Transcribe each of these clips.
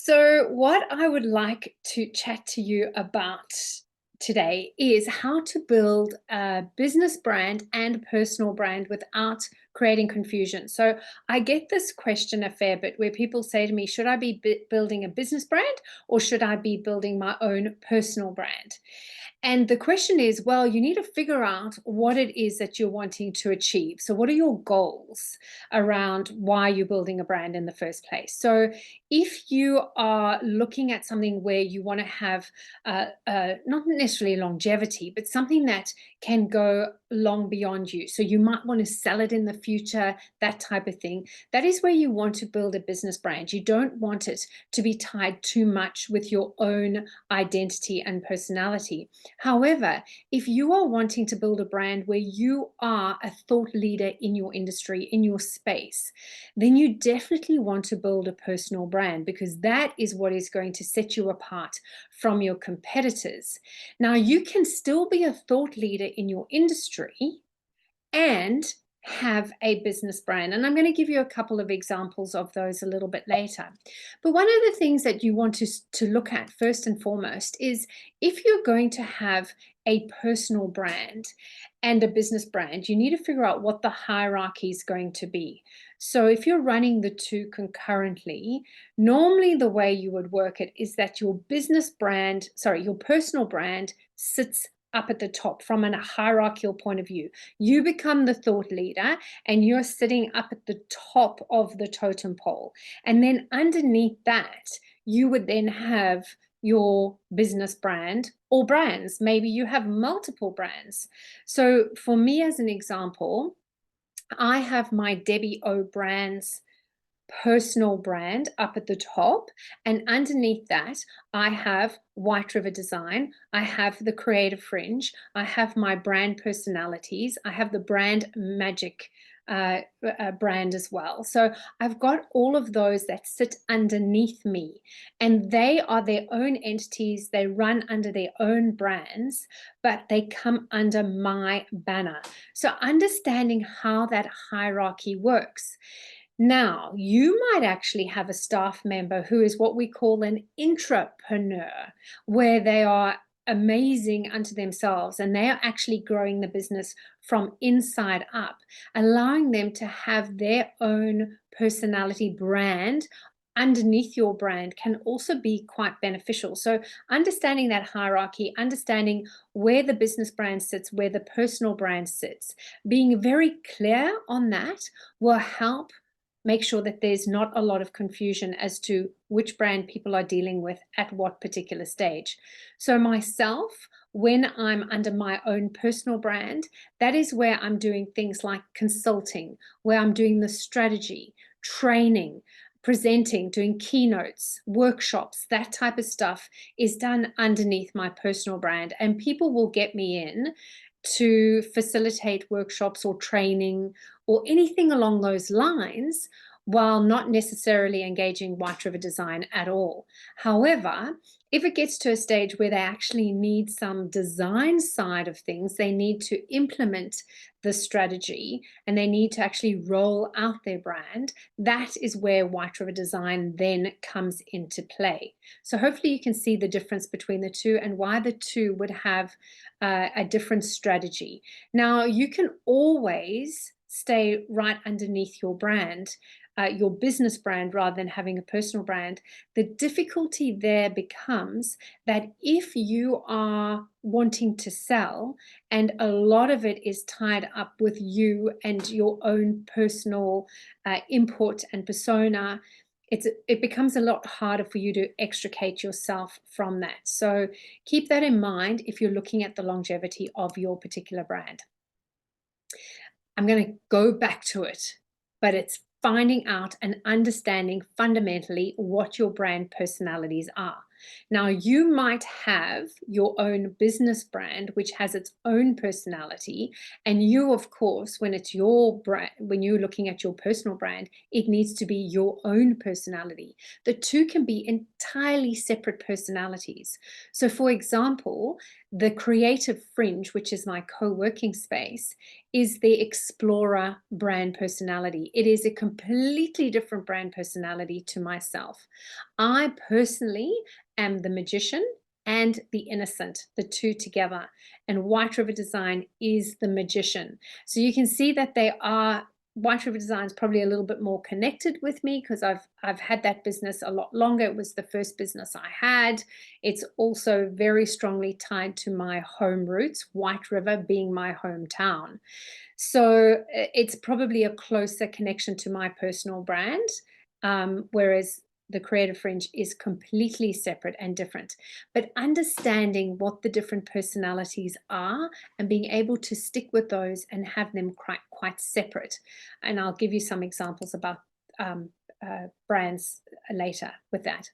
So, what I would like to chat to you about today is how to build a business brand and personal brand without creating confusion. So, I get this question a fair bit where people say to me, should I be building a business brand or should I be building my own personal brand? And the question is, well, you need to figure out what it is that you're wanting to achieve. So, what are your goals around why you're building a brand in the first place? So, if you are looking at something where you want to have not necessarily longevity, but something that can go long beyond you. So, you might want to sell it in the future, that type of thing. That is where you want to build a business brand. You don't want it to be tied too much with your own identity and personality. However, if you are wanting to build a brand where you are a thought leader in your industry, in your space, then you definitely want to build a personal brand because that is what is going to set you apart from your competitors. Now, you can still be a thought leader in your industry and have a business brand. And I'm going to give you a couple of examples of those a little bit later. But one of the things that you want to look at first and foremost is if you're going to have a personal brand and a business brand, you need to figure out what the hierarchy is going to be. So if you're running the two concurrently, normally the way you would work it is that your personal brand sits up at the top from a hierarchical point of view. You become the thought leader and you're sitting up at the top of the totem pole. And then underneath that, you would then have your business brand or brands. Maybe you have multiple brands. So for me, as an example, I have my Debbie O Brands personal brand up at the top, and underneath that I have White River Design, I have the Creative Fringe, I have my brand personalities, I have the brand magic brand as well. So I've got all of those that sit underneath me, and they are their own entities. They run under their own brands, but they come under my banner. So understanding how that hierarchy works. Now, you might actually have a staff member who is what we call an intrapreneur, where they are amazing unto themselves and they are actually growing the business from inside up, allowing them to have their own personality brand underneath your brand can also be quite beneficial. So, understanding that hierarchy, understanding where the business brand sits, where the personal brand sits, being very clear on that will help make sure that there's not a lot of confusion as to which brand people are dealing with at what particular stage. So myself, when I'm under my own personal brand, that is where I'm doing things like consulting, where I'm doing the strategy, training, presenting, doing keynotes, workshops, that type of stuff is done underneath my personal brand. And people will get me in to facilitate workshops or training or anything along those lines while not necessarily engaging White River Design at all. However, if it gets to a stage where they actually need some design side of things, they need to implement the strategy and they need to actually roll out their brand, that is where White River Design then comes into play. So hopefully you can see the difference between the two and why the two would have a different strategy. Now, you can always stay right underneath your brand, your business brand, rather than having a personal brand. The difficulty there becomes that if you are wanting to sell and a lot of it is tied up with you and your own personal input and persona, it becomes a lot harder for you to extricate yourself from that. So keep that in mind if you're looking at the longevity of your particular brand. I'm going to go back to it, but it's finding out and understanding fundamentally what your brand personalities are. Now, you might have your own business brand, which has its own personality. And you, of course, when it's your brand, when you're looking at your personal brand, it needs to be your own personality. The two can be entirely separate personalities. So, for example, The Creative Fringe, which is my co-working space, is the explorer brand personality. It is a completely different brand personality to myself. I personally am the magician and the innocent, the two together. And White River Design is the magician. So you can see that they are, White River Design is probably a little bit more connected with me because I've had that business a lot longer. It was the first business I had. It's also very strongly tied to my home roots, White River being my hometown. So it's probably a closer connection to my personal brand, whereas the Creative Fringe is completely separate and different. But understanding what the different personalities are and being able to stick with those and have them quite separate. And I'll give you some examples about brands later with that.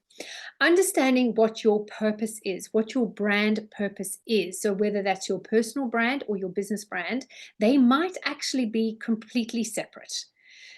Understanding what your purpose is, what your brand purpose is. So whether that's your personal brand or your business brand, they might actually be completely separate.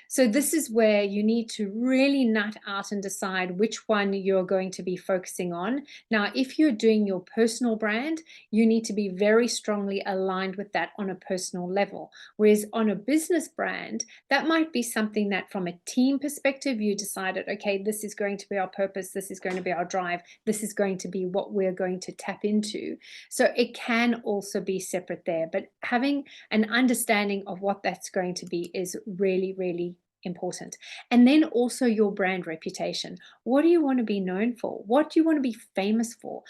So this is where you need to really nut out and decide which one you're going to be focusing on. Now, if you're doing your personal brand, you need to be very strongly aligned with that on a personal level. Whereas on a business brand, that might be something that from a team perspective, you decided, okay, this is going to be our purpose, this is going to be our drive, this is going to be what we're going to tap into. So it can also be separate there, but having an understanding of what that's going to be is really, really important. And then also your brand reputation. What do you want to be known for? What do you want to be famous for?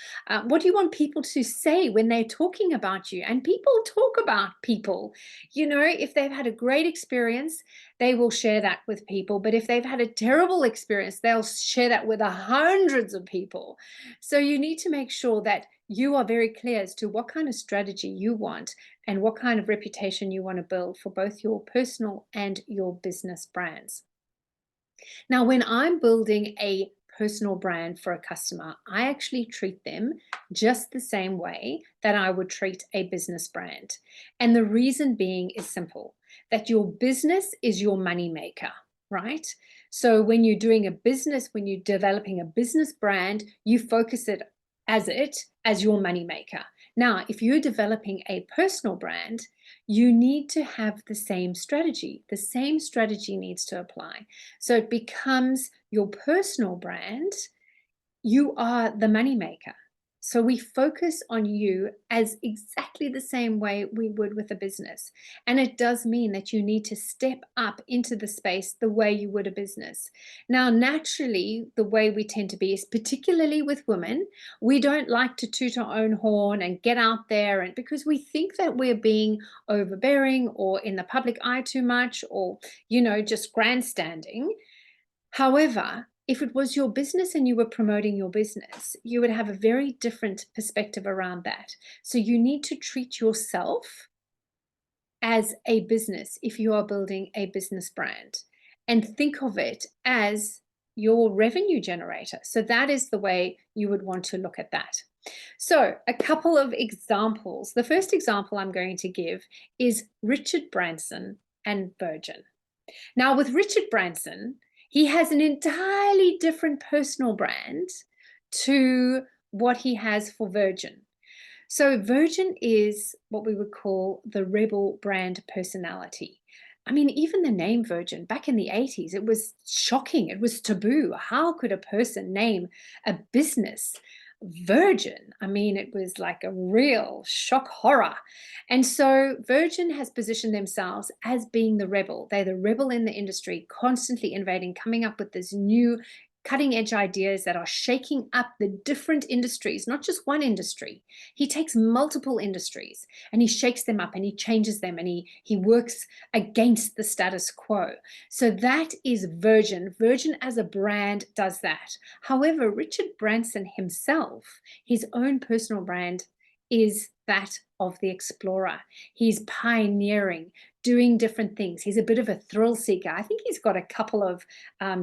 What do you want people to say when they're talking about you? And people talk about people. You know, if they've had a great experience, they will share that with people. But if they've had a terrible experience, they'll share that with hundreds of people. So you need to make sure that you are very clear as to what kind of strategy you want and what kind of reputation you want to build for both your personal and your business brands. Now, when I'm building a personal brand for a customer, I actually treat them just the same way that I would treat a business brand. And the reason being is simple, that your business is your money maker, right? So when you're doing a business, when you're developing a business brand, you focus it as your money maker. Now, if you're developing a personal brand, you need to have the same strategy. The same strategy needs to apply. So it becomes your personal brand. You are the money maker. So we focus on you as exactly the same way we would with a business. And it does mean that you need to step up into the space the way you would a business. Now, naturally, the way we tend to be is particularly with women, we don't like to toot our own horn and get out there, and because we think that we're being overbearing or in the public eye too much, or, you know, just grandstanding. However, if it was your business and you were promoting your business, you would have a very different perspective around that. So you need to treat yourself as a business if you are building a business brand, and think of it as your revenue generator. So that is the way you would want to look at that. So a couple of examples. The first example I'm going to give is Richard Branson and Virgin. Now, with Richard Branson, he has an entirely different personal brand to what he has for Virgin. So Virgin is what we would call the rebel brand personality. I mean, even the name Virgin, back in the 80s, it was shocking. It was taboo. How could a person name a business Virgin? I mean, it was like a real shock horror. And so Virgin has positioned themselves as being the rebel. They're the rebel in the industry, constantly innovating, coming up with this new cutting edge ideas that are shaking up the different industries, not just one industry. He takes multiple industries and he shakes them up and he changes them, and he works against the status quo. So that is Virgin. Virgin as a brand does that. However, Richard Branson himself, his own personal brand is that of the explorer. He's pioneering, doing different things. He's a bit of a thrill seeker. I think he's got a couple of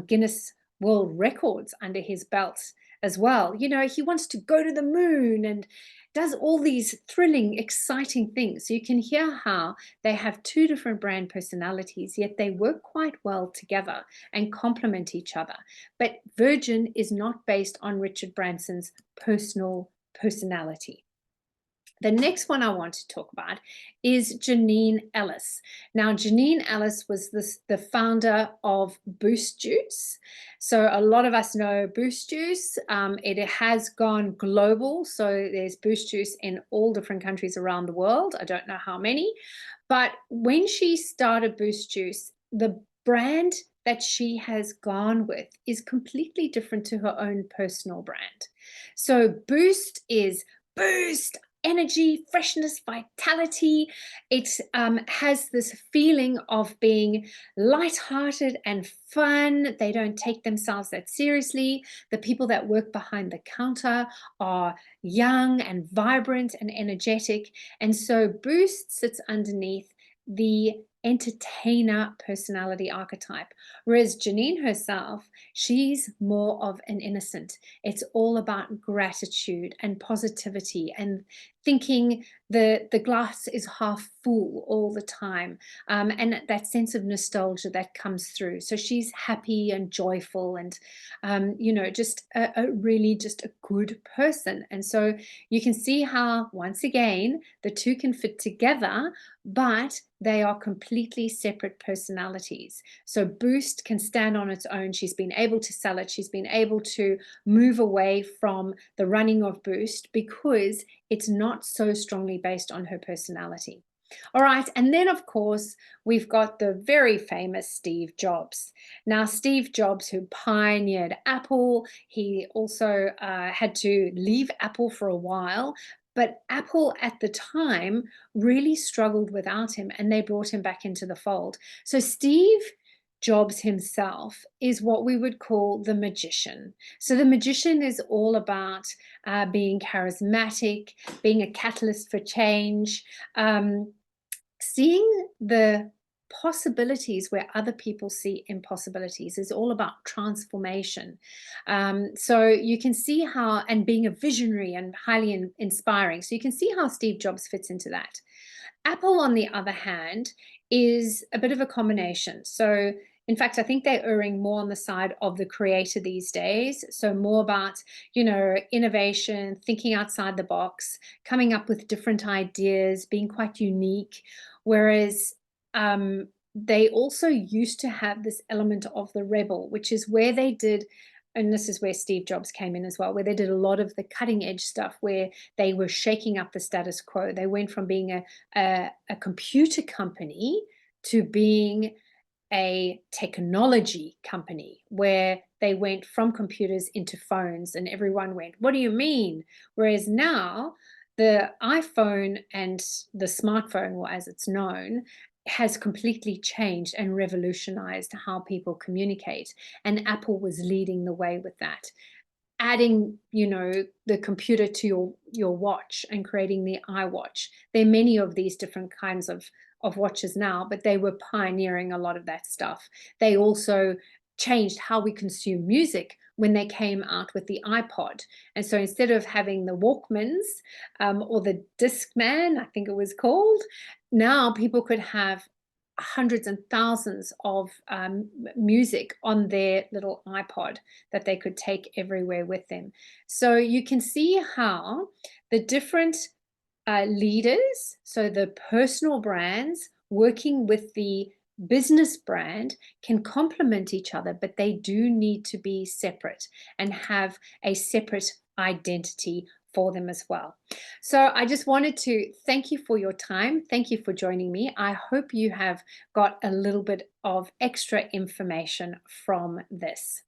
Guinness World Records under his belt as well. You know, he wants to go to the moon and does all these thrilling, exciting things. So you can hear how they have two different brand personalities, yet they work quite well together and complement each other. But Virgin is not based on Richard Branson's personal personality. The next one I want to talk about is Janine Ellis. Now, Janine Ellis was the founder of Boost Juice. So a lot of us know Boost Juice. It has gone global. So there's Boost Juice in all different countries around the world. I don't know how many. But when she started Boost Juice, the brand that she has gone with is completely different to her own personal brand. So Boost is boost, energy, freshness, vitality. It has this feeling of being lighthearted and fun. They don't take themselves that seriously. The people that work behind the counter are young and vibrant and energetic. And so Boost sits underneath the entertainer personality archetype. Whereas Janine herself, she's more of an innocent. It's all about gratitude and positivity and thinking the glass is half full all the time, and that sense of nostalgia that comes through. So she's happy and joyful and, just a really just a good person. And so you can see how, once again, the two can fit together, but they are completely separate personalities. So Boost can stand on its own. She's been able to sell it. She's been able to move away from the running of Boost because it's not so strongly based on her personality. All right, and then of course, we've got the very famous Steve Jobs. Now, Steve Jobs, who pioneered Apple, he also had to leave Apple for a while, but Apple at the time really struggled without him, and they brought him back into the fold. So Steve Jobs himself is what we would call the magician. So the magician is all about being charismatic, being a catalyst for change, seeing the possibilities where other people see impossibilities. Is all about transformation. So you can see how, and being a visionary and highly inspiring. So you can see how Steve Jobs fits into that. Apple, on the other hand, is a bit of a combination. So in fact, I think they're erring more on the side of the creator these days. So more about, innovation, thinking outside the box, coming up with different ideas, being quite unique. Whereas they also used to have this element of the rebel, which is where they did, and this is where Steve Jobs came in as well, where they did a lot of the cutting edge stuff, where they were shaking up the status quo. They went from being a computer company to being a technology company, where they went from computers into phones, and everyone went, "What do you mean?" Whereas now the iPhone and the smartphone, or as it's known, has completely changed and revolutionized how people communicate. And Apple was leading the way with that, adding, the computer to your watch and creating the iWatch. There are many of these different kinds of watches now, but they were pioneering a lot of that stuff. They also changed how we consume music when they came out with the iPod. And so instead of having the Walkmans, or the Discman, I think it was called, now people could have hundreds and thousands of music on their little iPod that they could take everywhere with them. So you can see how the different leaders, so the personal brands working with the business brand, can complement each other, but they do need to be separate and have a separate identity for them as well. So I just wanted to thank you for your time. Thank you for joining me. I hope you have got a little bit of extra information from this.